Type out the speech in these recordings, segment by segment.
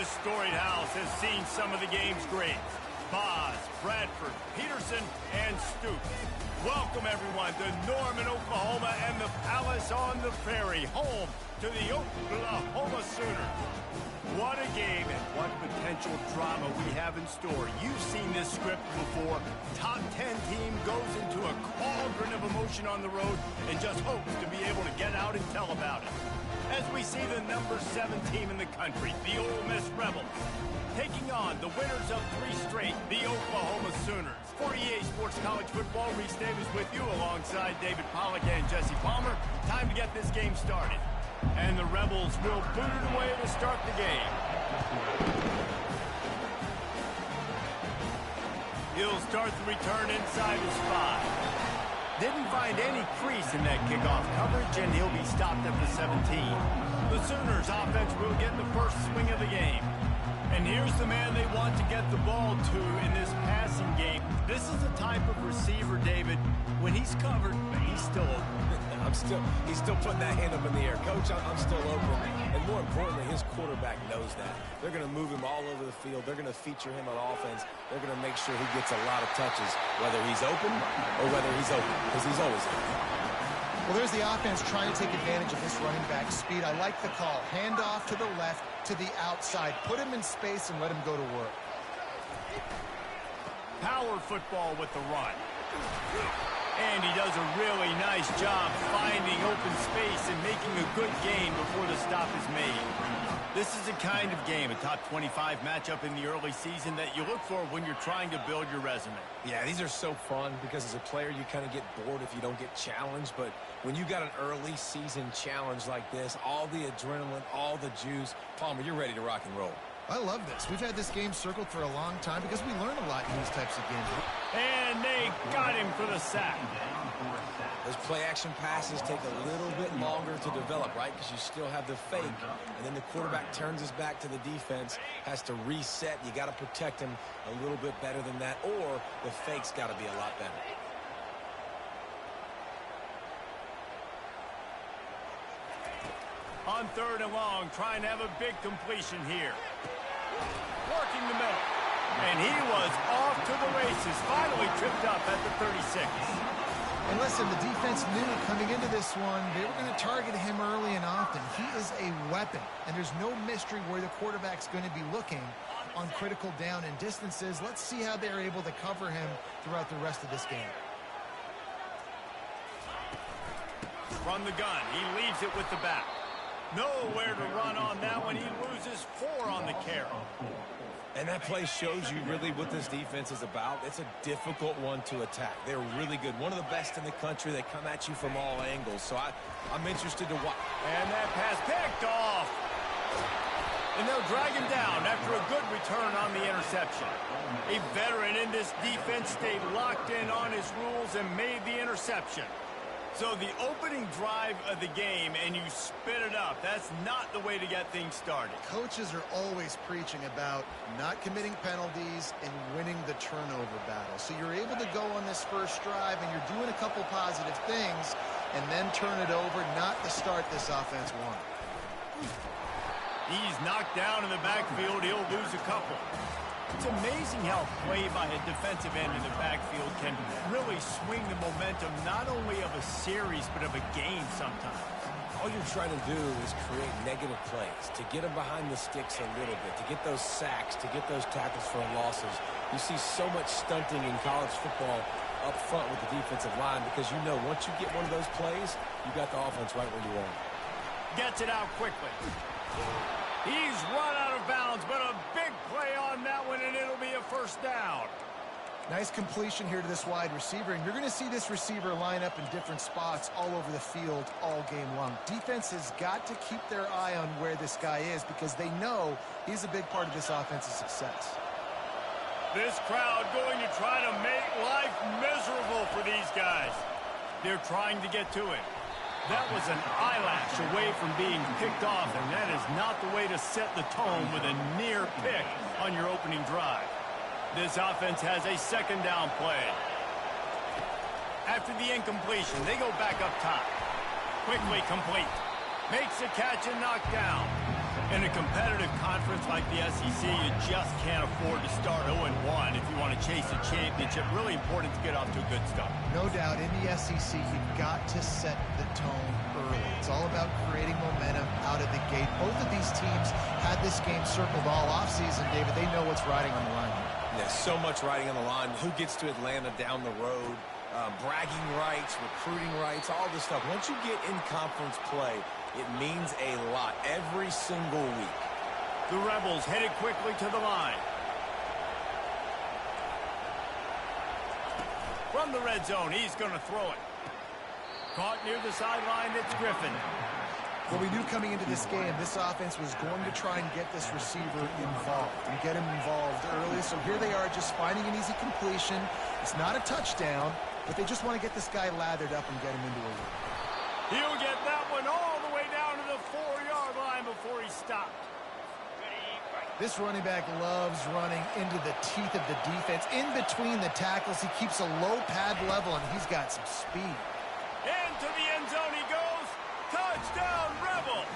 This storied house has seen some of the game's greats. Boz, Bradford, Peterson, and Stoops. Welcome, everyone, to Norman, Oklahoma, and the Palace on the Ferry, home to the Oklahoma Sooners. What a game and what potential drama we have in store. You've seen this script before. Top 10 team goes into a cauldron of emotion on the road and just hopes to be able to get out and tell about it. As we see the number 7 team in the country, the Ole Miss Rebels, taking on the winners of 3 straight, the Oklahoma Sooners. For EA Sports College Football, Reese Davis with you alongside David Pollack and Jesse Palmer. Time to get this game started. And the Rebels will boot it away to start the game. He'll start the return inside his 5. Didn't find any crease in that kickoff coverage, and he'll be stopped at the 17. The Sooners offense will get the first swing of the game. And here's the man they want to get the ball to in this passing game. This is the type of receiver, David, when he's covered, he's still open. He's still putting that hand up in the air. Coach, I'm still open. And more importantly, his quarterback knows that. They're going to move him all over the field. They're going to feature him on offense. They're going to make sure he gets a lot of touches, whether he's open or whether he's open, because he's always open. Well, there's the offense trying to take advantage of this running back speed. I like the call. Hand off to the left, to the outside. Put him in space and let him go to work. Power football with the run. And he does a really nice job finding open space and making a good gain before the stop is made. This is the kind of game, a top 25 matchup in the early season, that you look for when you're trying to build your resume. Yeah, these are so fun because as a player, you kind of get bored if you don't get challenged. But when you got an early season challenge like this, all the adrenaline, all the juice, Palmer, you're ready to rock and roll. I love this. We've had this game circled for a long time because we learn a lot in these types of games. And they got him for the sack. Those play-action passes take a little bit longer to develop, right? Because you still have the fake, and then the quarterback turns his back to the defense, has to reset. You got to protect him a little bit better than that, or the fake's got to be a lot better. On 3rd and long, trying to have a big completion here. Working the middle. And he was off to the races, finally tripped up at the 36. And listen, the defense knew coming into this one, they were going to target him early and often. He is a weapon, and there's no mystery where the quarterback's going to be looking on critical down and distances. Let's see how they're able to cover him throughout the rest of this game. From the gun, he leaves it with the back. Nowhere to run on that one. He loses 4 on the carry. And that play shows you really what this defense is about. It's a difficult one to attack. They're really good. One of the best in the country. They come at you from all angles. So I'm interested to watch. And that pass picked off. And they'll drag him down after a good return on the interception. A veteran in this defense stayed locked in on his rules and made the interception. So the opening drive of the game, and you spit it up. That's not the way to get things started. Coaches are always preaching about not committing penalties and winning the turnover battle. So you're able to go on this first drive, and you're doing a couple positive things, and then turn it over, not the start this offense wanted. He's knocked down in the backfield. He'll lose a couple. It's amazing how play by a defensive end in the backfield can really swing the momentum not only of a series but of a game sometimes. All you're trying to do is create negative plays, to get them behind the sticks a little bit, to get those sacks, to get those tackles for losses. You see so much stunting in college football up front with the defensive line because you know once you get one of those plays, you got the offense right where you want it. Gets it out quickly. He's run out of bounds, but a big play on that one, and it'll be a first down. Nice completion here to this wide receiver, and you're going to see this receiver line up in different spots all over the field all game long. Defense has got to keep their eye on where this guy is because they know he's a big part of this offense's success. This crowd going to try to make life miserable for these guys. They're trying to get to it. That was an eyelash away from being picked off, and that is not the way to set the tone with a near pick on your opening drive. This offense has a 2nd down play. After the incompletion, they go back up top. Quickly complete. Makes a catch and knocked down. In a competitive conference like the SEC, you just can't afford to start 0-1 if you want to chase a championship. Really important to get off to a good start. No doubt, in the SEC, you've got to set the tone early. It's all about creating momentum out of the gate. Both of these teams had this game circled all offseason, David. They know what's riding on the line. There's so much riding on the line. Who gets to Atlanta down the road? Bragging rights, recruiting rights, all this stuff. Once you get in conference play, it means a lot every single week. The Rebels headed quickly to the line. From the red zone, he's going to throw it. Caught near the sideline, it's Griffin. What we knew coming into this game, this offense was going to try and get this receiver involved and get him involved early. So here they are just finding an easy completion. It's not a touchdown, but they just want to get this guy lathered up and get him into a loop. He'll get that one all the way down to the 4-yard line before he stopped. This running back loves running into the teeth of the defense. In between the tackles, he keeps a low pad level, and he's got some speed. Into the end zone he goes. Touchdown, Rebels!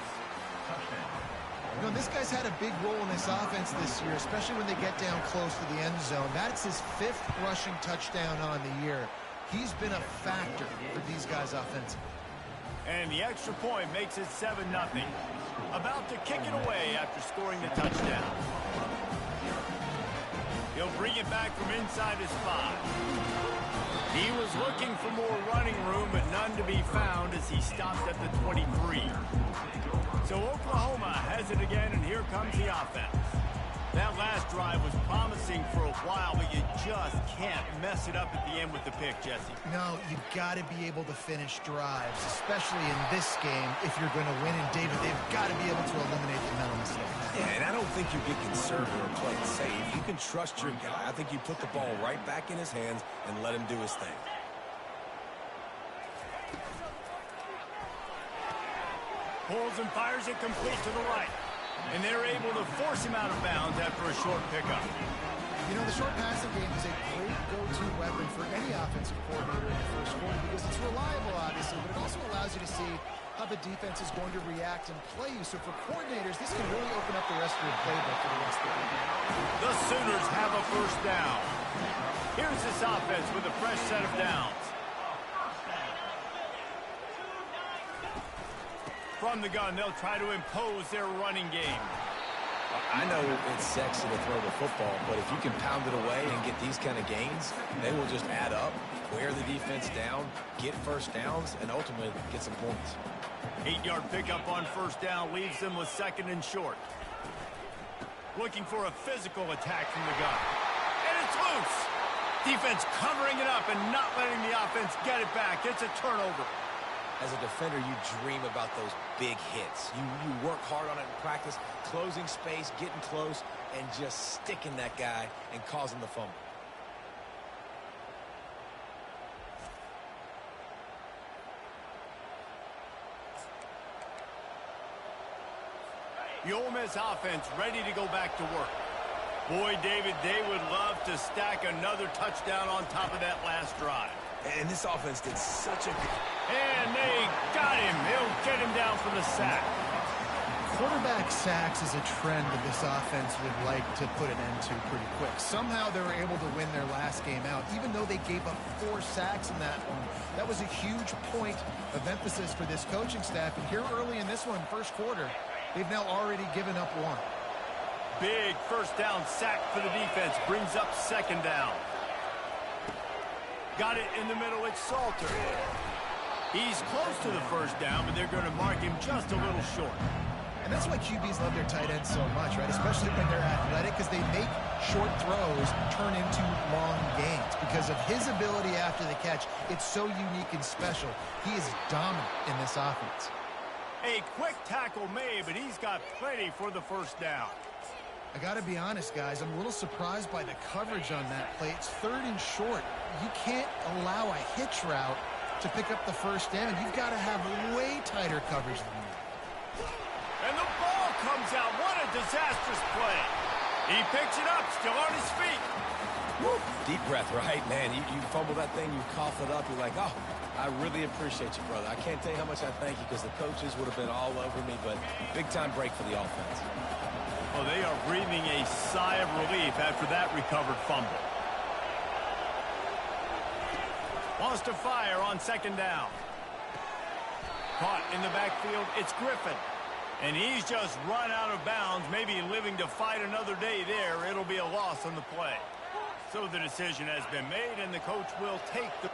You know, this guy's had a big role in this offense this year, especially when they get down close to the end zone. That's his 5th rushing touchdown on the year. He's been a factor for these guys offensively. And the extra point makes it 7-0. About to kick it away after scoring the touchdown. He'll bring it back from inside his 5. He was looking for more running room, but none to be found as he stopped at the 23. So Oklahoma has it again, and here comes the offense. That last drive was promising for a while, but you just can't mess it up at the end with the pick, Jesse. No, you've got to be able to finish drives, especially in this game if you're going to win. And, David, they've got to be able to eliminate the mental mistakes. Yeah, and I don't think you get conservative or play it safe. You can trust your guy. I think you put the ball right back in his hands and let him do his thing. Pulls and fires it complete to the right. And they're able to force him out of bounds after a short pickup. You know, the short passing game is a great go-to weapon for any offensive coordinator in the first quarter because it's reliable, obviously, but it also allows you to see how the defense is going to react and play you. So for coordinators, this can really open up the rest of your playbook for the rest of the game. The Sooners have a first down. Here's this offense with a fresh set of downs. From the gun, they'll try to impose their running game. I know it's sexy to throw the football, but if you can pound it away and get these kind of gains, they will just add up, wear the defense down, get first downs, and ultimately get some points. 8-yard pickup on first down leaves them with 2nd and short. Looking for a physical attack from the gun. And it's loose. Defense covering it up and not letting the offense get it back. It's a turnover. As a defender, you dream about those big hits. You work hard on it in practice, closing space, getting close, and just sticking that guy and causing the fumble. The Ole Miss offense ready to go back to work. Boy, David, they would love to stack another touchdown on top of that last drive. And this offense did such a good... And they got him. They'll get him down for the sack. Quarterback sacks is a trend that this offense would like to put an end to pretty quick. Somehow they were able to win their last game out, even though they gave up 4 sacks in that one. That was a huge point of emphasis for this coaching staff. And here early in this one, first quarter, they've now already given up 1. Big first down sack for the defense. Brings up 2nd down. Got it in the middle. It's Salter. He's close to the first down, but they're going to mark him just a little short. And that's why QBs love their tight ends so much, right? Especially when they're athletic, because they make short throws turn into long gains. Because of his ability after the catch, it's so unique and special. He is dominant in this offense. A quick tackle made, but he's got plenty for the first down. I got to be honest, guys. I'm a little surprised by the coverage on that play. It's 3rd and short. You can't allow a hitch route to pick up the first down. You've got to have way tighter coverage than that. And the ball comes out. What a disastrous play. He picks it up, still on his feet. Woo. Deep breath, right? Man, you fumble that thing, you cough it up, you're like, oh, I really appreciate you, brother. I can't tell you how much I thank you because the coaches would have been all over me, but big-time break for the offense. Well, they are breathing a sigh of relief after that recovered fumble. Wants to fire on second down. Caught in the backfield, it's Griffin. And he's just run out of bounds, maybe living to fight another day there. It'll be a loss on the play. So the decision has been made, and the coach will take the...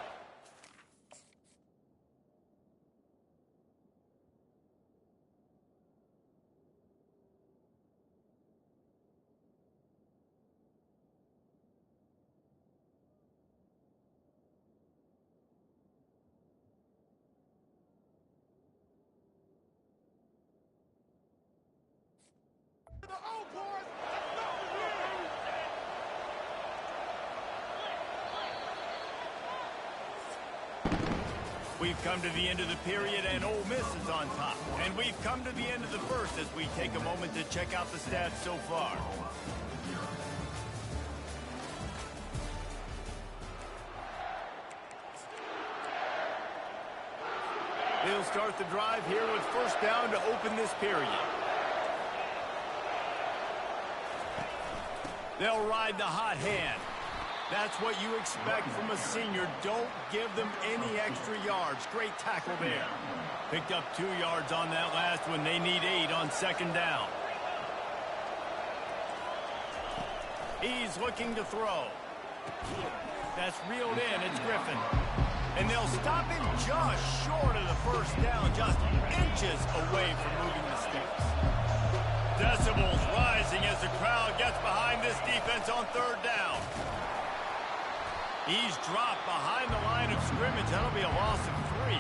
We've come to the end of the period, and Ole Miss is on top. And we've come to the end of the first as we take a moment to check out the stats so far. They'll start the drive here with first down to open this period. They'll ride the hot hand. That's what you expect from a senior. Don't give them any extra yards. Great tackle there. Picked up 2 yards on that last one. They need 8 on second down. He's looking to throw. That's reeled in. It's Griffin. And they'll stop him just short of the first down, just inches away from moving the sticks. Decibels rising as the crowd gets behind this defense on third down. He's dropped behind the line of scrimmage. That'll be a loss of 3.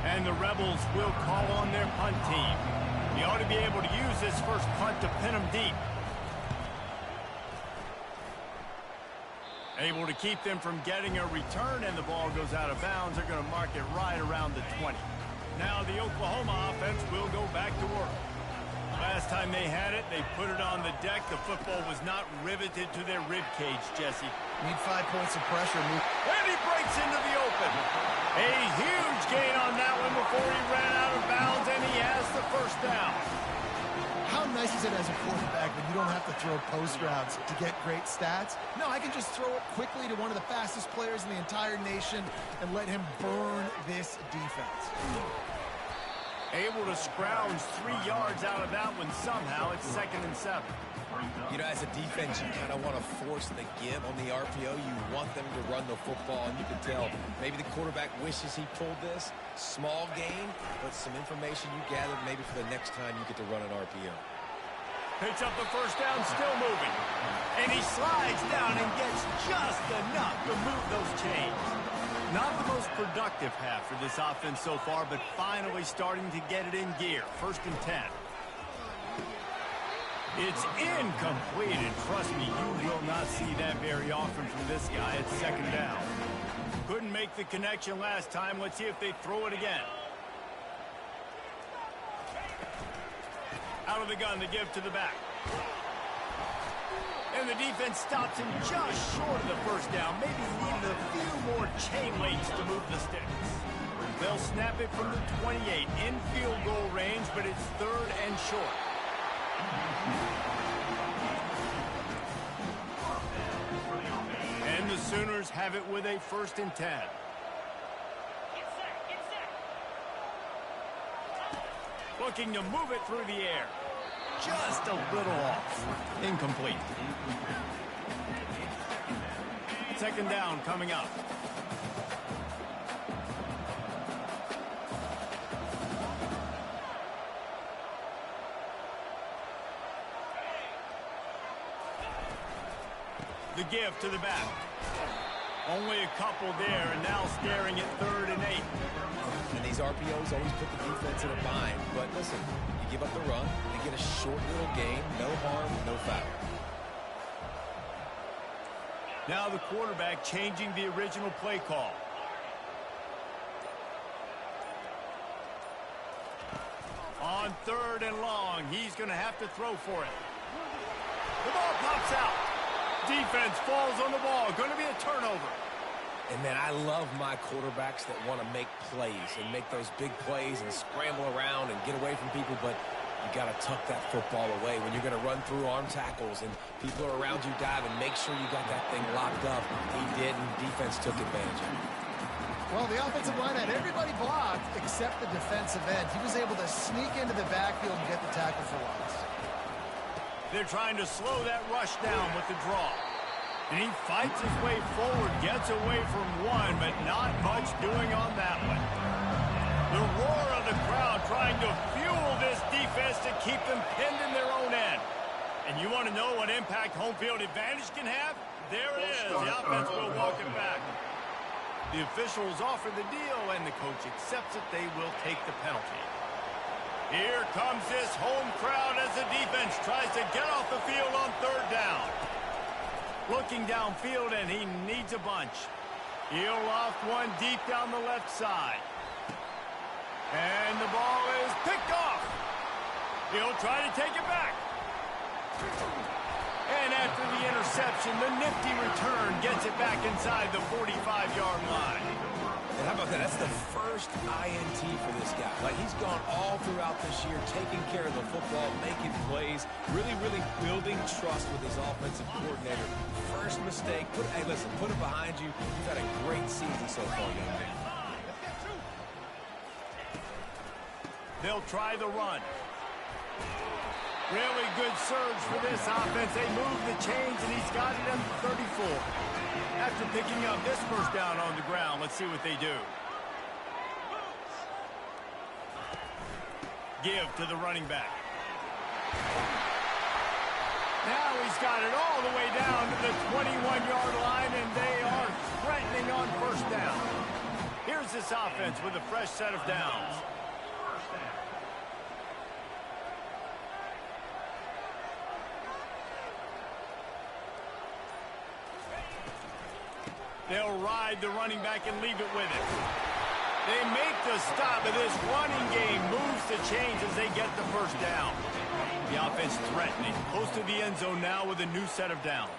And the Rebels will call on their punt team. He ought to be able to use this first punt to pin them deep. Able to keep them from getting a return, and the ball goes out of bounds. They're going to mark it right around the 20. Now the Oklahoma offense will go back to work. Last time they had it, they put it on the deck. The football was not riveted to their rib cage, Jesse. Need 5 points of pressure. And he breaks into the open. A huge gain on that one before he ran out of bounds, and he has the first down. How nice is it as a quarterback when you don't have to throw post routes to get great stats? No, I can just throw it quickly to one of the fastest players in the entire nation and let him burn this defense. Able to scrounge 3 yards out of that one somehow. It's 2nd and 7. You know, as a defense, you kind of want to force the give on the RPO. You want them to run the football, and you can tell maybe the quarterback wishes he pulled this. Small gain, but some information you gathered maybe for the next time you get to run an RPO. Picks up the first down, still moving. And he slides down and gets just enough to move those chains. Not the most productive half for this offense so far, but finally starting to get it in gear. 1st and 10. It's incomplete, and trust me, you will not see that very often from this guy. It's 2nd down. Couldn't make the connection last time. Let's see if they throw it again. Out of the gun, the give to the back. And the defense stops him just short of the first down. Maybe needed a few more chain links to move the sticks. They'll snap it from the 28 in field goal range, but it's 3rd and short. And the Sooners have it with a 1st and 10. Looking to move it through the air. Just a little off. Incomplete. 2nd down coming up. The give to the back. Only a couple there, and now staring at 3rd and 8. And these RPOs always put the defense in a bind. But listen, you give up the run, they get a short little gain, no harm, no foul. Now the quarterback changing the original play call. On 3rd 3rd and long. He's going to have to throw for it. The ball pops out. Defense falls on the ball. Going to be a turnover. And, man, I love my quarterbacks that want to make plays and make those big plays and scramble around and get away from people, but you got to tuck that football away when you're going to run through arm tackles and people are around you diving. Make sure you got that thing locked up. He did, and defense took advantage of it. Well, the offensive line had everybody blocked except the defensive end. He was able to sneak into the backfield and get the tackle for loss. They're trying to slow that rush down with the draw. And he fights his way forward, gets away from one, but not much doing on that one. The roar of the crowd trying to fuel this defense to keep them pinned in their own end. And you want to know what impact home field advantage can have? There it is. The offense will walk it back. The officials offer the deal, and the coach accepts it. They will take the penalty. Here comes this home crowd as the defense tries to get off the field on 3rd down. Looking downfield, and he needs a bunch. He'll loft one deep down the left side. And the ball is picked off. He'll try to take it back. And after the interception, the nifty return gets it back inside the 45-yard line. And how about that? That's the first INT for this guy. Like, he's gone all throughout this year, taking care of the football, making plays, really, really building trust with his offensive coordinator. First mistake. Hey, listen, put it behind you. You've had a great season so far, young man. They'll try the run. Really good surge for this offense. They move the chains, and he's got it at 34. After picking up this first down on the ground, let's see what they do. Give to the running back. Now he's got it all the way down to the 21-yard line, and they are threatening on first down. Here's this offense with a fresh set of downs. They'll ride the running back and leave it with it. They make the stop, but this running game moves the chains as they get the first down. The offense threatening, close to the end zone now with a new set of downs.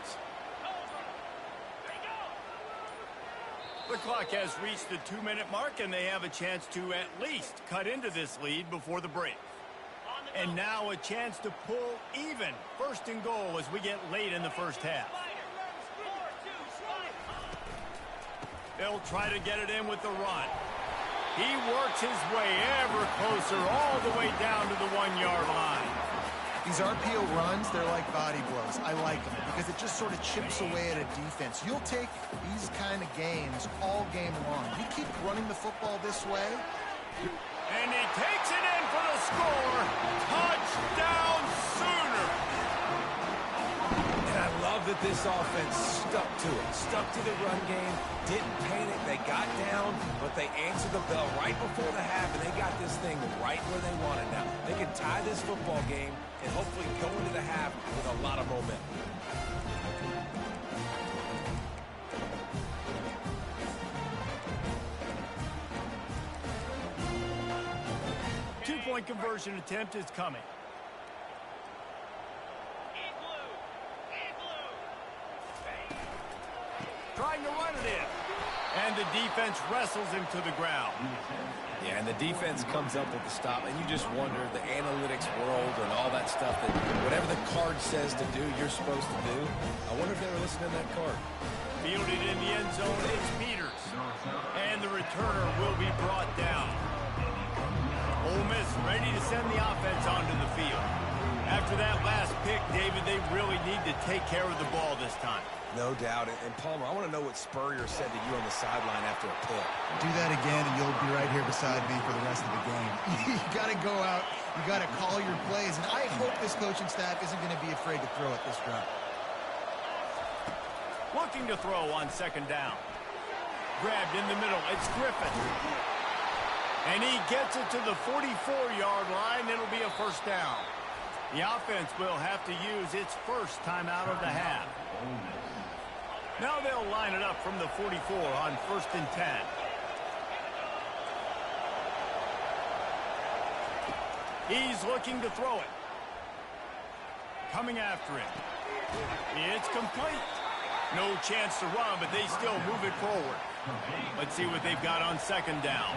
The clock has reached the 2-minute mark, and they have a chance to at least cut into this lead before the break. And now a chance to pull even 1st and goal as we get late in the first half. They'll try to get it in with the run. He works his way ever closer all the way down to the 1-yard line. These RPO runs, they're like body blows. I like them because it just sort of chips away at a defense. You'll take these kind of games all game long. You keep running the football this way. And he takes it in for the score. Touchdown Sooner. And I love that this offense stuck to it. Stuck to the run game. Didn't panic. They got down, but they answered the bell right before the half, and they got this thing right where they wanted. Now, they can tie this football game and hopefully go into the half with a lot of momentum. Two-point conversion attempt is coming. Trying to run it in. And the defense wrestles him to the ground. Yeah, and the defense comes up with the stop, and you just wonder, the analytics world and all that stuff, that whatever the card says to do, you're supposed to do. I wonder if they were listening to that card. Fielded in the end zone, it's Peters. And the returner will be brought down. Ole Miss ready to send the offense onto the field. After that last pick, David, they really need to take care of the ball this time. No doubt. And Palmer, I want to know what Spurrier said to you on the sideline after a pick. Do that again, and you'll be right here beside me for the rest of the game. You got to go out. You got to call your plays. And I hope this coaching staff isn't going to be afraid to throw it this drive. Looking to throw on 2nd down. Grabbed in the middle. It's Griffin. And he gets it to the 44-yard line. It'll be a first down. The offense will have to use its first timeout of the half. Now they'll line it up from the 44 on 1st and 10. He's looking to throw it. Coming after it. It's complete. No chance to run, but they still move it forward. Let's see what they've got on second down.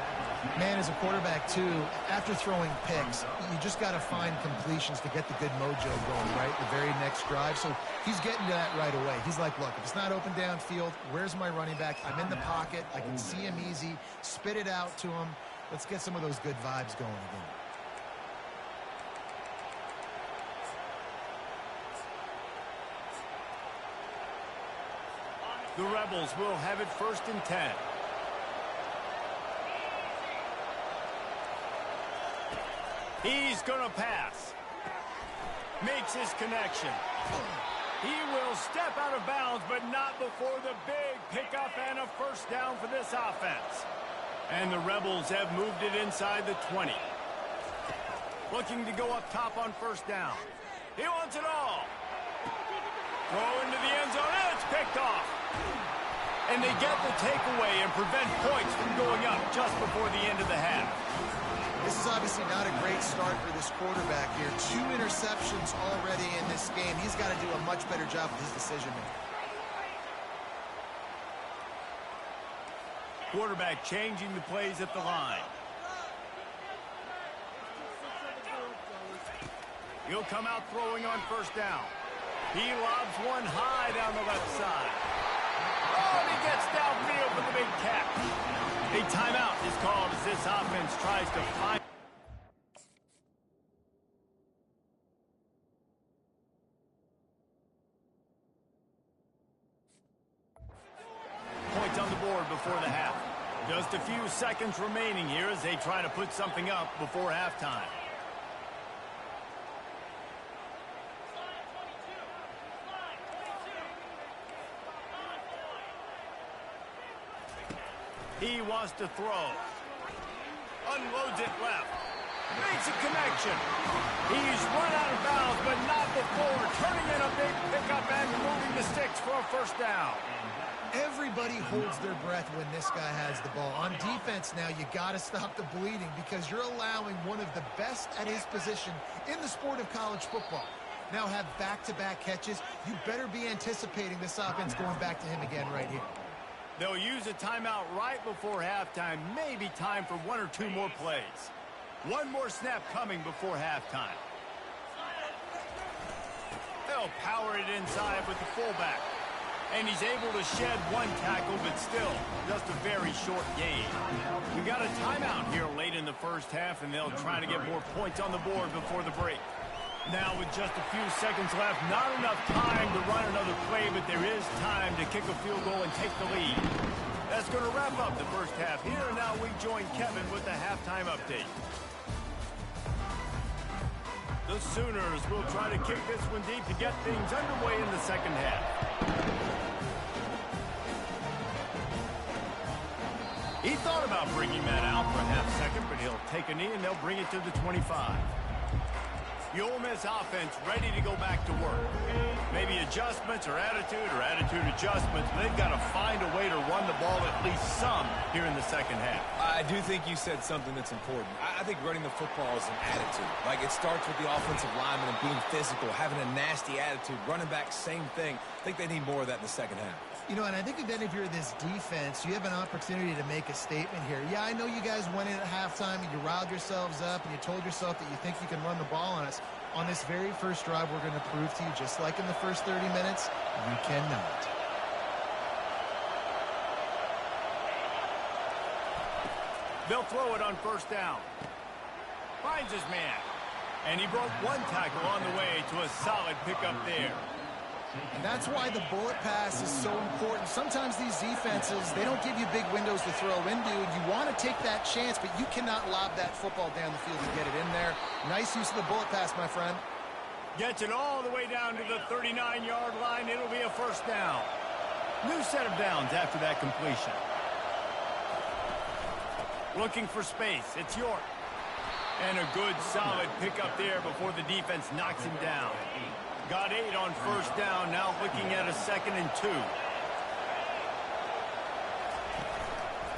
Man, as a quarterback, too, after throwing picks, you just got to find completions to get the good mojo going, right? The very next drive. So he's getting to that right away. He's like, look, if it's not open downfield, where's my running back? I'm in the pocket. I can see him easy. Spit it out to him. Let's get some of those good vibes going again. The Rebels will have it 1st and 10. He's going to pass. Makes his connection. He will step out of bounds, but not before the big pickup and a 1st down for this offense. And the Rebels have moved it inside the 20. Looking to go up top on 1st down. He wants it all. Throw into the end zone, and it's picked off. And they get the takeaway and prevent points from going up just before the end of the half. This is obviously not a great start for this quarterback here. 2 interceptions already in this game. He's got to do a much better job with his decision-making. Quarterback changing the plays at the line. He'll come out throwing on 1st down. He lobs one high down the left side. Oh, and he gets downfield for the big catch. A timeout is called as this offense tries to find. Points on the board before the half. Just a few seconds remaining here as they try to put something up before halftime. He wants to throw. Unloads it left. Makes a connection. He's run out of bounds, but not before turning in a big pickup and moving the sticks for a 1st down. Everybody holds their breath when this guy has the ball. On defense now, you got to stop the bleeding because you're allowing one of the best at his position in the sport of college football. Now have back-to-back catches. You better be anticipating this offense going back to him again right here. They'll use a timeout right before halftime. Maybe time for 1 or 2 more plays. One more snap coming before halftime. They'll power it inside with the fullback. And he's able to shed 1 tackle, but still, just a very short gain. We got a timeout here late in the 1st half, and they'll try to get more points on the board before the break. Now with just a few seconds left, not enough time to run another play, but there is time to kick a field goal and take the lead. That's going to wrap up the 1st half here, and now we join Kevin with the halftime update. The Sooners will try to kick this one deep to get things underway in the 2nd half. He thought about bringing that out for a half-second, but he'll take a knee and they'll bring it to the 25. The Ole Miss offense ready to go back to work. Maybe adjustments or attitude adjustments. They've got to find a way to run the ball at least some here in the 2nd half. I do think you said something that's important. I think running the football is an attitude. Like, it starts with the offensive lineman and being physical, having a nasty attitude. Running back, same thing. I think they need more of that in the 2nd half. You know, and I think if any of you are this defense, you have an opportunity to make a statement here. Yeah, I know you guys went in at halftime and you riled yourselves up and you told yourself that you think you can run the ball on us. On this very first drive, we're going to prove to you, just like in the first 30 minutes, you cannot. They'll throw it on 1st down. Finds his man. And he broke 1 tackle on the way to a solid pickup there. That's why the bullet pass is so important. Sometimes these defenses, they don't give you big windows to throw into, and you want to take that chance, but you cannot lob that football down the field and get it in there. Nice use of the bullet pass, my friend. Gets it all the way down to the 39-yard line. It'll be a 1st down. New set of downs after that completion. Looking for space. It's York. And a good, solid pickup there before the defense knocks him down. Got 8 on 1st down, now looking at a 2nd and 2.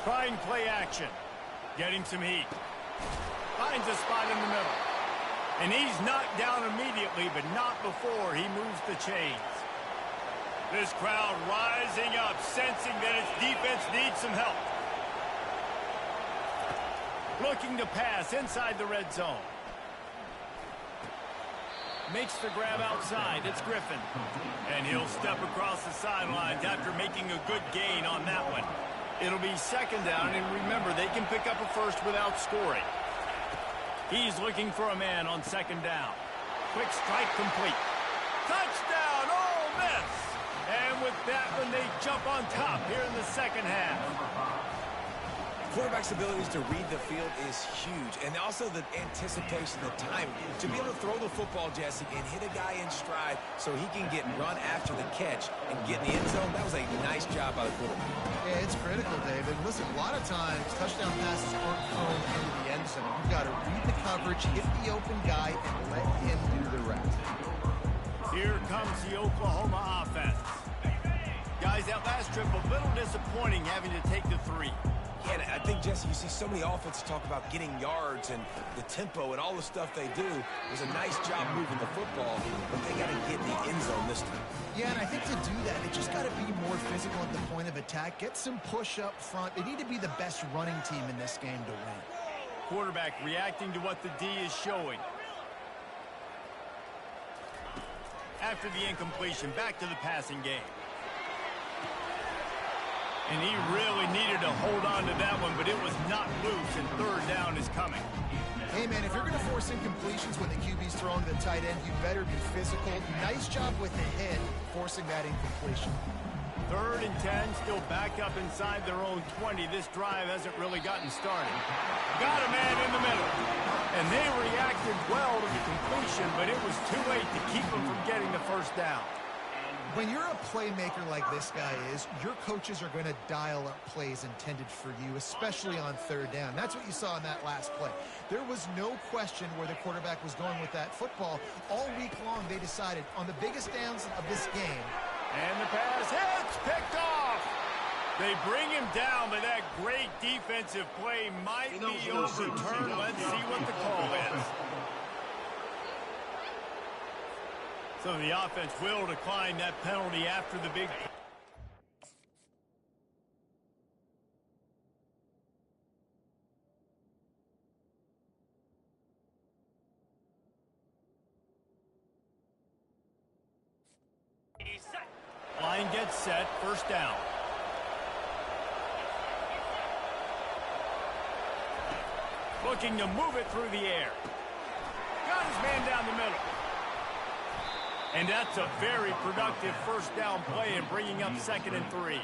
Trying play action. Getting some heat. Finds a spot in the middle. And he's knocked down immediately, but not before he moves the chains. This crowd rising up, sensing that its defense needs some help. Looking to pass inside the red zone. Makes the grab outside. It's Griffin. And he'll step across the sidelines after making a good gain on that one. It'll be second down, and remember, they can pick up a first without scoring. He's looking for a man on second down. Quick strike complete. Touchdown, Ole Miss! And with that one, they jump on top here in the second half. Quarterback's abilities to read the field is huge, and also the anticipation, the time to be able to throw the football, Jesse, and hit a guy in stride so he can get run after the catch and get in the end zone. That was a nice job by the quarterback. Yeah, it's critical, David. Listen, a lot of times touchdown passes aren't thrown into the end zone. You've got to read the coverage, hit the open guy, and let him do the rest. Here comes the Oklahoma offense. Guys, that last trip a little disappointing having to take the 3. Yeah, I think, Jesse, you see so many offenses talk about getting yards and the tempo and all the stuff they do. It was a nice job moving the football, but they got to get in the end zone this time. Yeah, and I think to do that, they just got to be more physical at the point of attack. Get some push up front. They need to be the best running team in this game to win. Quarterback reacting to what the D is showing. After the incompletion, back to the passing game. And he really needed to hold on to that one, but it was not loose, and third down is coming. Hey, man, if you're going to force incompletions when the QB's throwing to the tight end, you better be physical. Nice job with the hit, forcing that incompletion. 3rd and 10, still backed up inside their own 20. This drive hasn't really gotten started. Got a man in the middle. And they reacted well to the completion, but it was too late to keep them from getting the first down. When you're a playmaker like this guy is, your coaches are going to dial up plays intended for you, especially on 3rd down. That's what you saw in that last play. There was no question where the quarterback was going with that football. All week long, they decided on the biggest downs of this game. And the pass hits, picked off. They bring him down, but that great defensive play might be overturned. Let's see what the call is. So the offense will decline that penalty after the big... Line gets set, first down. Looking to move it through the air. Got his man down the middle. And that's a very productive first down play and bringing up 2nd and 3.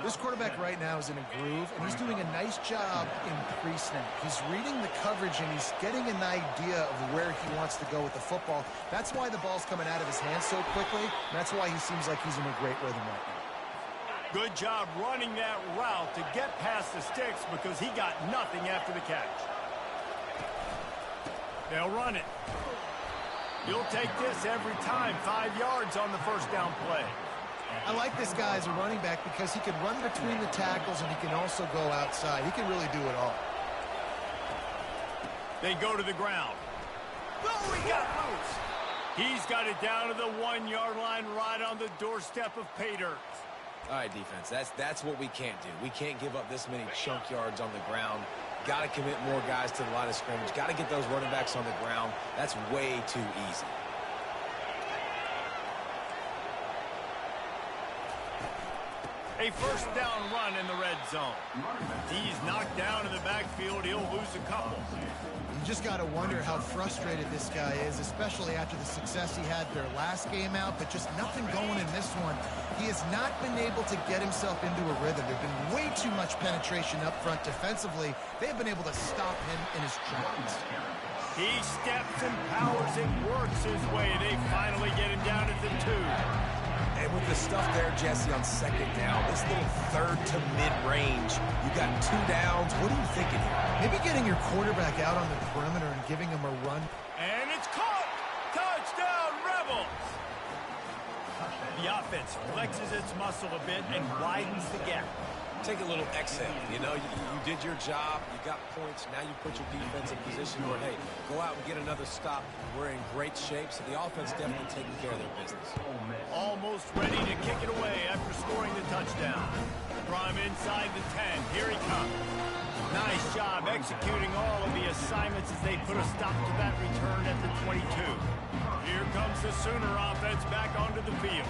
This quarterback right now is in a groove, and he's doing a nice job in pre-snap. He's reading the coverage, and he's getting an idea of where he wants to go with the football. That's why the ball's coming out of his hands so quickly. That's why he seems like he's in a great rhythm right now. Good job running that route to get past the sticks because he got nothing after the catch. They'll run it. You'll take this every time. 5 yards on the first down play. I like this guy as a running back because he can run between the tackles and he can also go outside. He can really do it all. They go to the ground. Oh, he got loose. He's got it down to the 1-yard line right on the doorstep of pay dirt. All right, defense, that's what we can't do. We can't give up this many chunk yards on the ground. Got to commit more guys to the line of scrimmage. Got to get those running backs on the ground. That's way too easy. A first down run in the red zone. He's knocked down in the backfield. He'll lose a couple. You just got to wonder how frustrated this guy is, especially after the success he had their last game out, but just nothing going in this one. He has not been able to get himself into a rhythm. There's been way too much penetration up front defensively. They've been able to stop him in his tracks. He steps and powers and works his way. They finally get him down at the 2. And with the stuff there, Jesse, on second down, this little third to mid-range, you got 2 downs. What are you thinking here? Maybe getting your quarterback out on the perimeter and giving him a run. And it's caught! Touchdown, Rebels! The offense flexes its muscle a bit and widens the gap. Take a little exhale. You know, you did your job. You got points. Now you put your defense in position where, hey, go out and get another stop. We're in great shape, so the offense definitely taking care of their business. Almost ready to kick it away after scoring the touchdown. From inside the 10, here he comes. Nice job executing all of the assignments as they put a stop to that return at the 22. Here comes the Sooner offense back onto the field.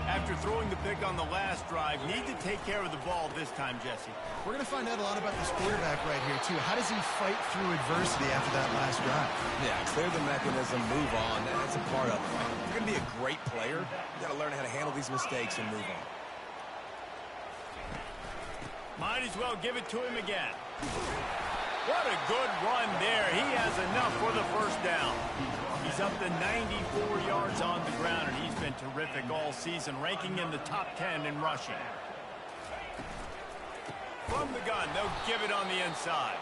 After throwing the pick on the last drive, need to take care of the ball this time, Jesse. We're going to find out a lot about this quarterback right here, too. How does he fight through adversity after that last drive? Yeah, clear the mechanism, move on. That's a part of it. Right? If you're going to be a great player, you got to learn how to handle these mistakes and move on. Might as well give it to him again. What a good run there. He has enough for the first down. He's up to 94 yards on the ground, and he's been terrific all season, ranking in the top 10 in rushing. From the gun, they'll give it on the inside.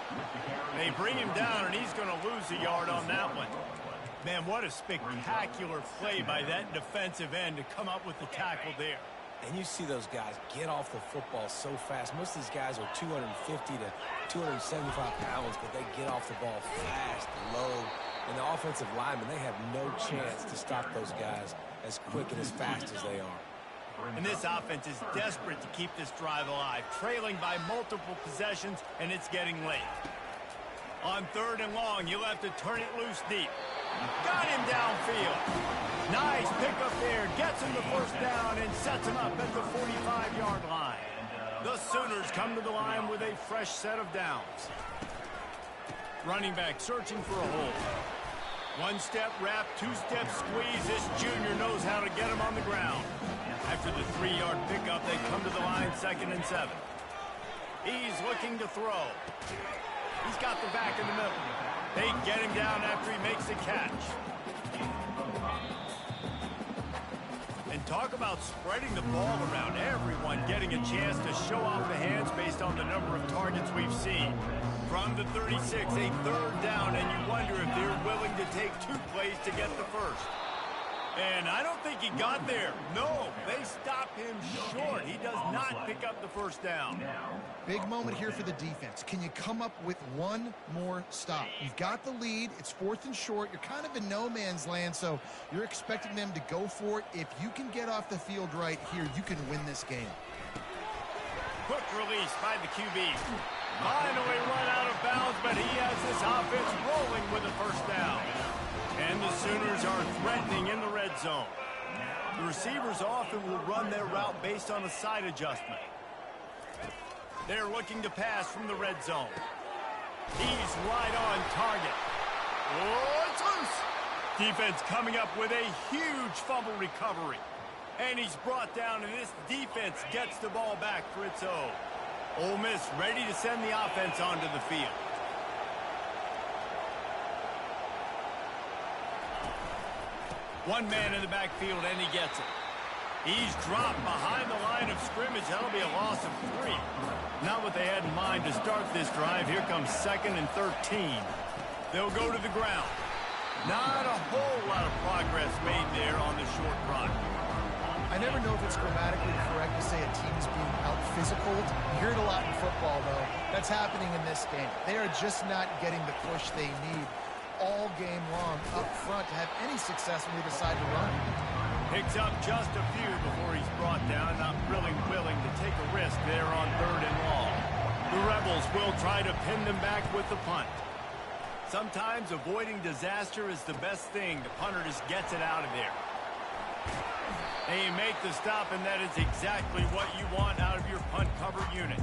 They bring him down, and he's going to lose a yard on that one. Man, what a spectacular play by that defensive end to come up with the tackle there. And you see those guys get off the football so fast. Most of these guys are 250 to 275 pounds, but they get off the ball fast, low. And the offensive linemen, they have no chance to stop those guys as quick and as fast as they are. And this offense is desperate to keep this drive alive, trailing by multiple possessions, and it's getting late. On 3rd and long, you'll have to turn it loose deep. Got him downfield. Nice pickup there. Gets him the first down and sets him up at the 45-yard line. The Sooners come to the line with a fresh set of downs. Running back searching for a hole. One-step wrap, two-step squeeze. This junior knows how to get him on the ground. After the 3-yard pickup, they come to the line 2nd and 7. He's looking to throw. He's got the back in the middle. They get him down after he makes the catch. And talk about spreading the ball around. Everyone getting a chance to show off the hands based on the number of targets we've seen. From the 36, a 3rd down, and you wonder if they're willing to take 2 plays to get the first. And I don't think he got there. No, they stop him short. He does not pick up the first down. Big moment here for the defense. Can you come up with one more stop? You've got the lead. It's 4th and short. You're kind of in no man's land, so you're expecting them to go for it. If you can get off the field right here, you can win this game. Quick release by the QB. Finally run out of bounds, but he has this offense rolling with a first down. And the Sooners are threatening in the red zone. The receivers often will run their route based on a side adjustment. They're looking to pass from the red zone. He's right on target. Oh, it's loose. Defense coming up with a huge fumble recovery. And he's brought down, and this defense gets the ball back for its own. Ole Miss ready to send the offense onto the field. One man in the backfield, and he gets it. He's dropped behind the line of scrimmage. That'll be a loss of 3. Not what they had in mind to start this drive. Here comes 2nd and 13. They'll go to the ground. Not a whole lot of progress made there on the short run. I never know if it's grammatically correct to say a team is being out-physical. You hear it a lot in football, though. That's happening in this game. They are just not getting the push they need all game long up front to have any success when they decide to run. Picks up just a few before he's brought down. Not really willing to take a risk there on 3rd and long. The Rebels will try to pin them back with the punt. Sometimes avoiding disaster is the best thing. The punter just gets it out of there. They make the stop, and that is exactly what you want out of your punt cover unit.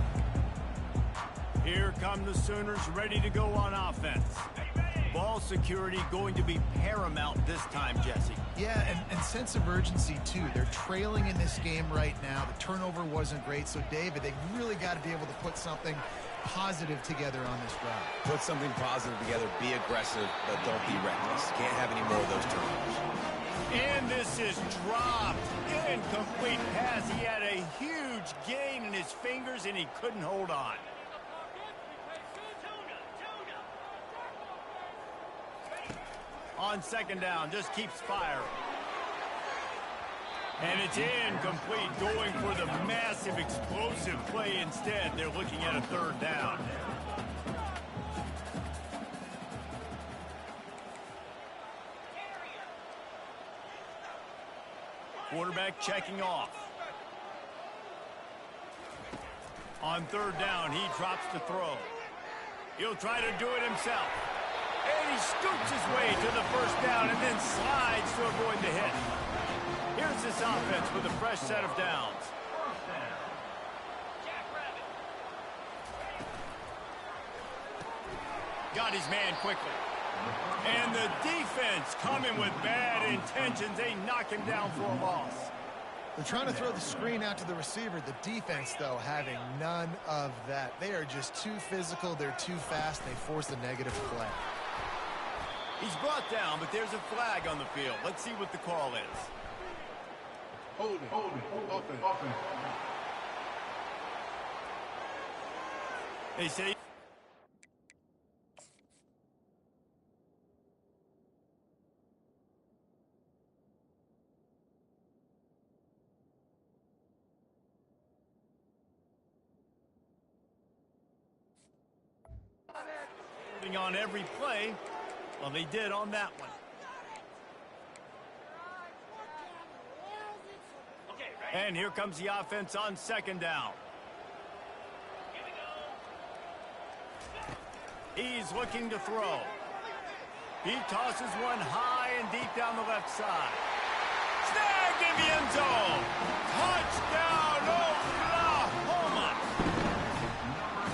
Here come the Sooners ready to go on offense. Ball security going to be paramount this time, Jesse. Yeah, and sense of urgency, too. They're trailing in this game right now. The turnover wasn't great. So, David, they really got to be able to put something positive together on this drive. Put something positive together. Be aggressive, but don't be reckless. Can't have any more of those turnovers. And this is dropped. Incomplete pass. He had a huge gain in his fingers, and he couldn't hold on. On 2nd down, just keeps firing. And it's incomplete, going for the massive explosive play instead. They're looking at a third down. Quarterback checking off. On third down, he drops the throw. He'll try to do it himself. And he scoots his way to the first down and then slides to avoid the hit. Here's this offense with a fresh set of downs. Got his man quickly. And the defense coming with bad intentions. They knock him down for a loss. They're trying to throw the screen out to the receiver. The defense, though, having none of that. They are just too physical. They're too fast. They force a negative play. He's brought down, but there's a flag on the field. Let's see what the call is. Hold it, open. They say... on every play. Well, they did on that one. And here comes the offense on second down. He's looking to throw. He tosses one high and deep down the left side. Snagged in the end zone. Touchdown, Oklahoma.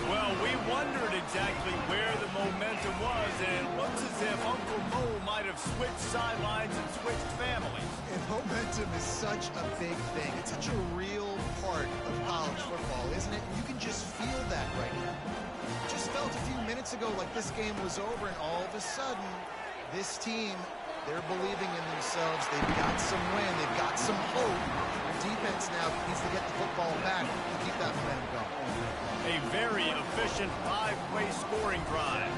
Well, we wondered exactly where the momentum was, and it looks as if Uncle Mo might have switched sidelines and switched families. And momentum is such a big thing. It's such a real part of college football, isn't it? You can just feel that right now. Just felt a few minutes ago like this game was over, and all of a sudden, this team, they're believing in themselves. They've got some win. They've got some hope. Their defense now needs to get the football back to keep that momentum going. A very efficient 5-play scoring drive.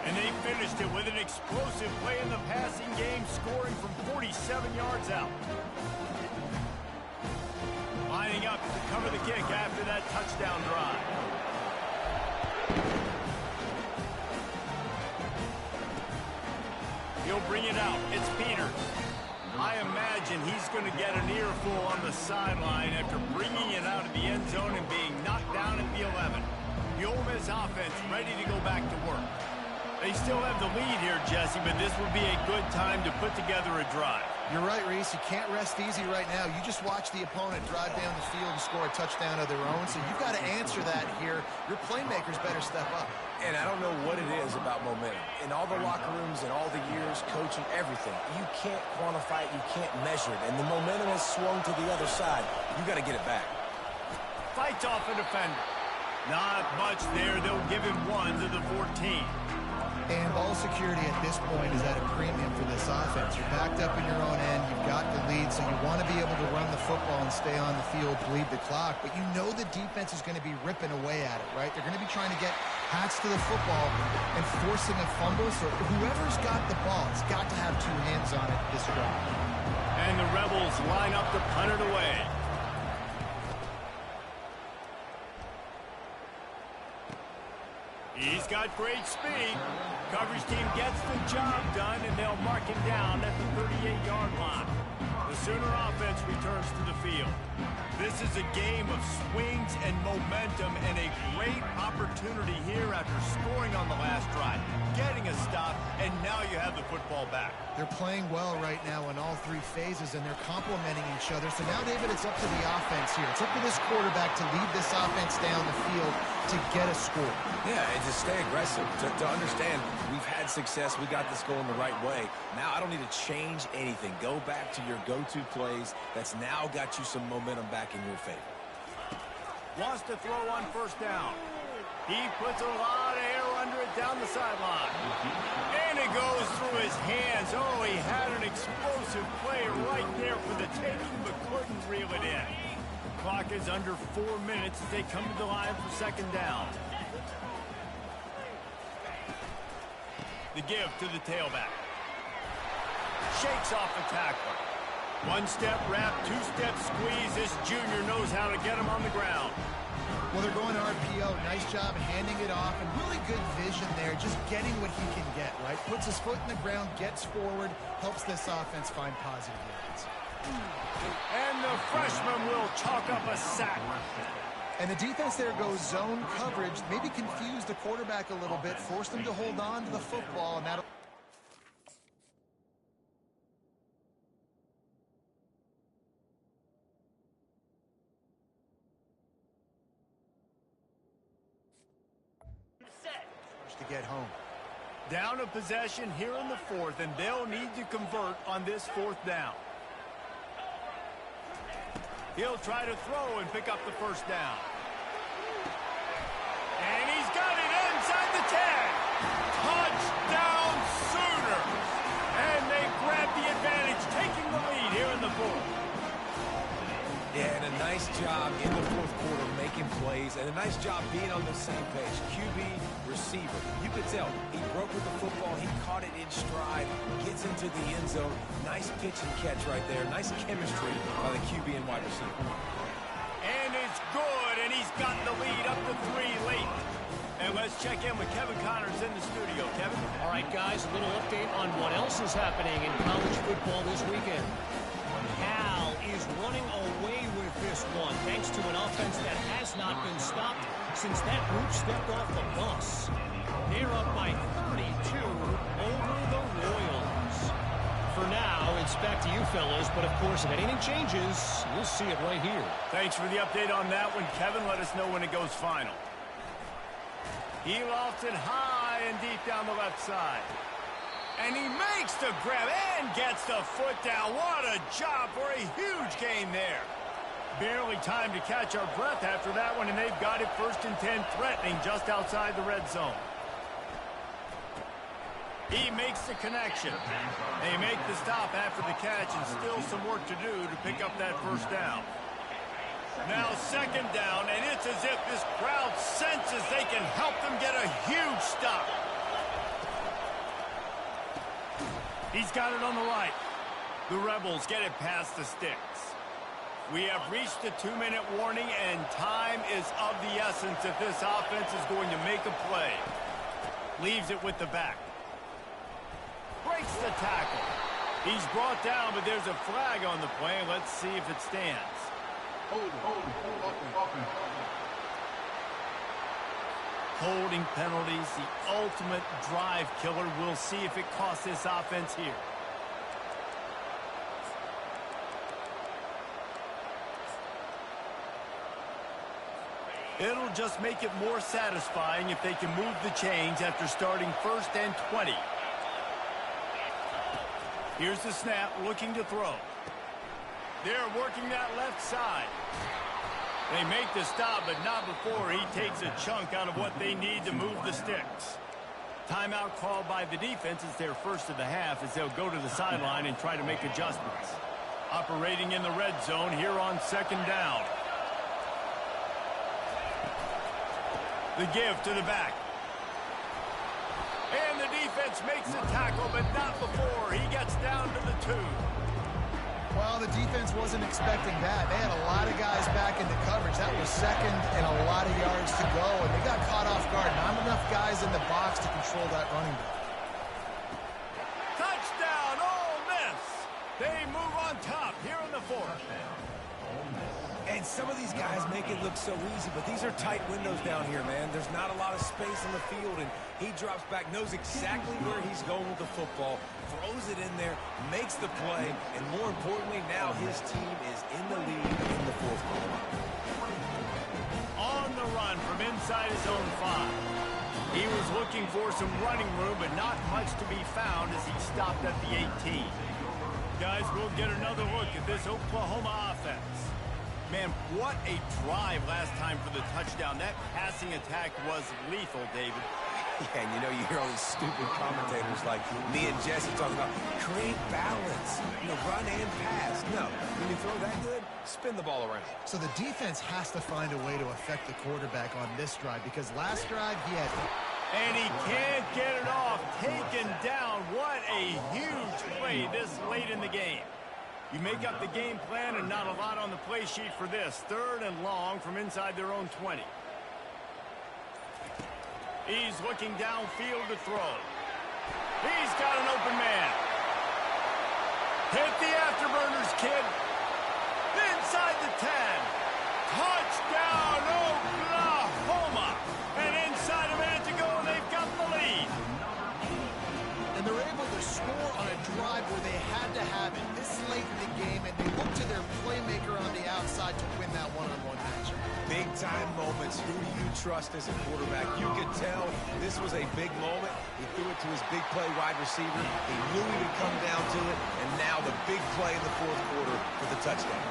And they finished it with an explosive play in the passing game, scoring from 47 yards out. Lining up to cover the kick after that touchdown drive. He'll bring it out. It's Peters. I imagine he's going to get an earful on the sideline after bringing it out of the end zone and being knocked down at the 11. The Ole Miss offense ready to go back to work. They still have the lead here, Jesse, but this would be a good time to put together a drive. You're right, Reese. You can't rest easy right now. You just watch the opponent drive down the field and score a touchdown of their own, so you've got to answer that here. Your playmakers better step up. And I don't know what it is about momentum. In all the locker rooms and all the years, coaching, everything, you can't quantify it, you can't measure it. And the momentum has swung to the other side. You got to get it back. Fights off a defender. Not much there. They'll give him 1 to the 14. And ball security at this point is at a premium for this offense. You're backed up in your own end. You've got the lead, so you want to be able to run the football and stay on the field, bleed the clock. But you know the defense is going to be ripping away at it, right? They're going to be trying to get hats to the football and forcing a fumble. So whoever's got the ball has got to have 2 hands on it this drive. And the Rebels line up to punt it away. He's got great speed. Coverage team gets the job done, and they'll mark him down at the 38-yard line. The Sooner offense returns to the field. This is a game of swings and momentum, and a great opportunity here after scoring on the last drive, getting a stop, and now you have the football back. They're playing well right now in all 3 phases, and they're complementing each other. So now, David, it's up to the offense here. It's up to this quarterback to lead this offense down the field to get a score. Yeah, and to stay aggressive, to understand we've had success, we got this going the right way. Now I don't need to change anything. Go back to your go-to plays. That's now got you some momentum back in your favor. Wants to throw on first down. He puts a lot of air under it down the sideline. And it goes through his hands. Oh, he had an explosive play right there for the taking, but couldn't reel it in. Clock is under 4 minutes as they come to the line for second down. The give to the tailback. Shakes off the tackler. One-step wrap, two-step squeeze. This junior knows how to get him on the ground. Well, they're going RPO. Nice job handing it off, and really good vision there, just getting what he can get, right? Puts his foot in the ground, gets forward, helps this offense find positive yards. And the freshman will chalk up a sack. And the defense there goes zone coverage, maybe confuse the quarterback a little bit, force them to hold on to the football, and that'll... to get home. Down a possession here in the fourth, and they'll need to convert on this fourth down. He'll try to throw and pick up the first down. And he's got it inside the 10. Touchdown Sooners! And they grab the advantage, taking the lead here in the fourth. Yeah, and a nice job in the fourth quarter making plays, and a nice job being on the same page. QB, receiver. You could tell he broke with the football. He caught it in stride, gets into the end zone. Nice pitch and catch right there. Nice chemistry by the QB and wide receiver. And it's good, and he's got the lead up to 3 late. And let's check in with Kevin Connors in the studio. Kevin? All right, guys, a little update on what else is happening in college football this weekend. Cal is running away with this one, thanks to an offense that has not been stopped since that group stepped off the bus. They're up by 32 over the Royals. For now, it's back to you fellas, but of course, if anything changes, you'll see it right here. Thanks for the update on that one, Kevin. Let us know when it goes final. He lofts it high and deep down the left side. And he makes the grab and gets the foot down. What a job for a huge gain there. Barely time to catch our breath after that one, and they've got it 1st and 10, threatening just outside the red zone. He makes the connection. They make the stop after the catch, and still some work to do to pick up that first down. Now 2nd down, and it's as if this crowd senses they can help them get a huge stop. He's got it on the right. The Rebels get it past the sticks. We have reached the 2-minute warning, and time is of the essence if this offense is going to make a play. Leaves it with the back. Breaks the tackle. He's brought down, but there's a flag on the play. Let's see if it stands. Holding penalties, the ultimate drive killer. We'll see if it costs this offense here. It'll just make it more satisfying if they can move the chains after starting 1st and 20. Here's the snap, looking to throw. They're working that left side. They make the stop, but not before he takes a chunk out of what they need to move the sticks. Timeout called by the defense. It's their first of the half as they'll go to the sideline and try to make adjustments. Operating in the red zone here on 2nd down. The give to the back. And the defense makes the tackle, but not before he gets down to the 2. Well, the defense wasn't expecting that. They had a lot of guys back into coverage. That was 2nd and a lot of yards to go, and they got caught off guard. Not enough guys in the box to control that running back. Touchdown, Ole Miss! They move on top here in the 4th. And some of these guys make it look so easy, but these are tight windows down here, man. There's not a lot of space in the field, and he drops back, knows exactly where he's going with the football, throws it in there, makes the play, and more importantly, now his team is in the lead in the 4th quarter. On the run from inside his own 5. He was looking for some running room, but not much to be found as he stopped at the 18. Guys, we'll get another look at this Oklahoma offense. Man, what a drive last time for the touchdown. That passing attack was lethal, David. Yeah, and you know, you hear all these stupid commentators like me and Jesse talking about create balance, run and pass. No, when you throw that good, spin the ball around. So the defense has to find a way to affect the quarterback on this drive, because last drive he had... And he can't get it off. Taken down. What a huge play this late in the game. You make up the game plan and not a lot on the play sheet for this. 3rd and long from inside their own 20. He's looking downfield to throw. He's got an open man. Hit the afterburners, kid. Inside the 10. Touchdown, Oklahoma. And inside a minute to go, and they've got the lead. And they're able to score on a drive where they had to have it this late in the game, and they look to their playmaker on the outside to win that one-on-one matchup. Big-time moments. Who do you trust as a quarterback? You could tell this was a big moment. He threw it to his big play wide receiver. He knew he would come down to it, and now the big play in the 4th quarter for the touchdown.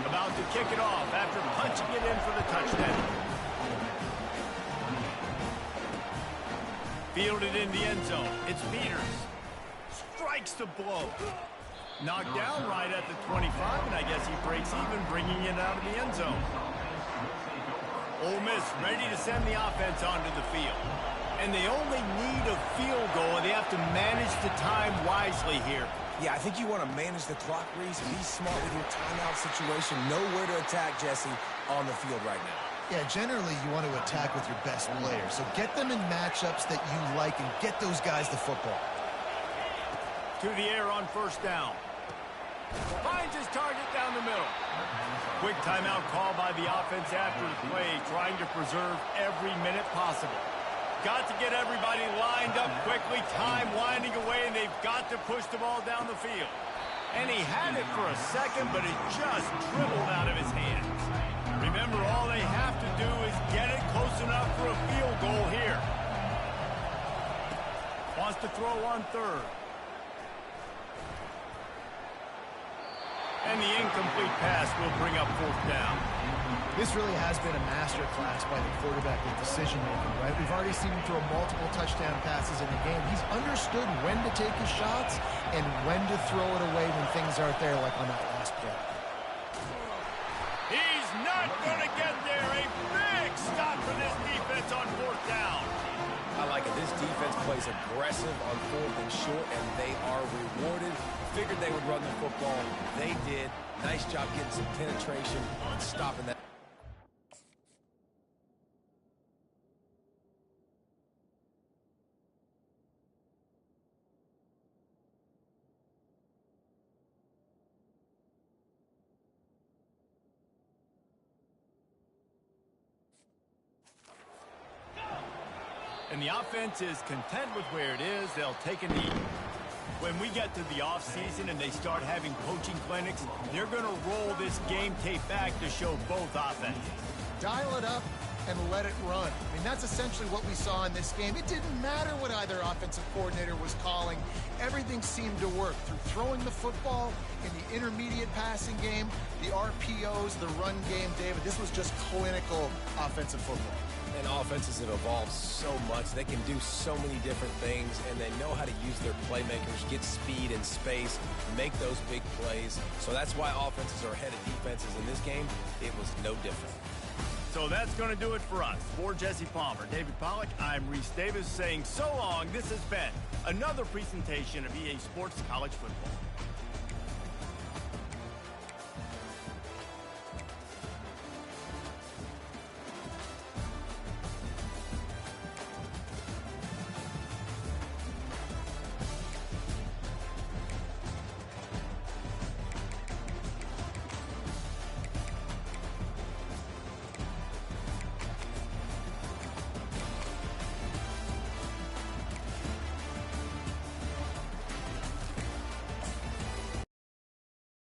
About to kick it off after punching it in for the touchdown. Fielded in the end zone. It's Peters. Strikes the blow. Knocked down right at the 25, and I guess he breaks even, bringing it out of the end zone. Ole Miss ready to send the offense onto the field. And they only need a field goal, and they have to manage the time wisely here. Yeah, I think you want to manage the clock, Reese. Be smart with your timeout situation. Know where to attack, Jesse, on the field right now. Yeah, generally you want to attack with your best players. So get them in matchups that you like and get those guys the football. To the air on 1st down. Finds his target down the middle. Quick timeout call by the offense after the play, trying to preserve every minute possible. Got to get everybody lined up quickly, time winding away, and they've got to push the ball down the field. And he had it for a second, but it just dribbled out of his hands. Remember, all they have to do is get it close enough for a field goal here. Wants to throw on 3rd. And the incomplete pass will bring up 4th down. This really has been a master class by the quarterback with decision-making, right? We've already seen him throw multiple touchdown passes in the game. He's understood when to take his shots and when to throw it away when things aren't there, like on that last play. He's not going to get there. A big stop for this defense on 4th down. I like it. This defense plays aggressive on 4th and short, and they are rewarded. Figured they would run the football. They did. Nice job getting some penetration and stopping that. And the offense is content with where it is. They'll take a knee. When we get to the offseason and they start having coaching clinics, they're going to roll this game tape back to show both offenses. Dial it up and let it run. I mean, that's essentially what we saw in this game. It didn't matter what either offensive coordinator was calling. Everything seemed to work through throwing the football in the intermediate passing game, the RPOs, the run game, David. This was just clinical offensive football. And offenses have evolved so much. They can do so many different things, and they know how to use their playmakers, get speed and space, make those big plays. So that's why offenses are ahead of defenses in this game. It was no different. So that's going to do it for us. For Jesse Palmer, David Pollack, I'm Reese Davis saying so long. This has been another presentation of EA Sports College Football.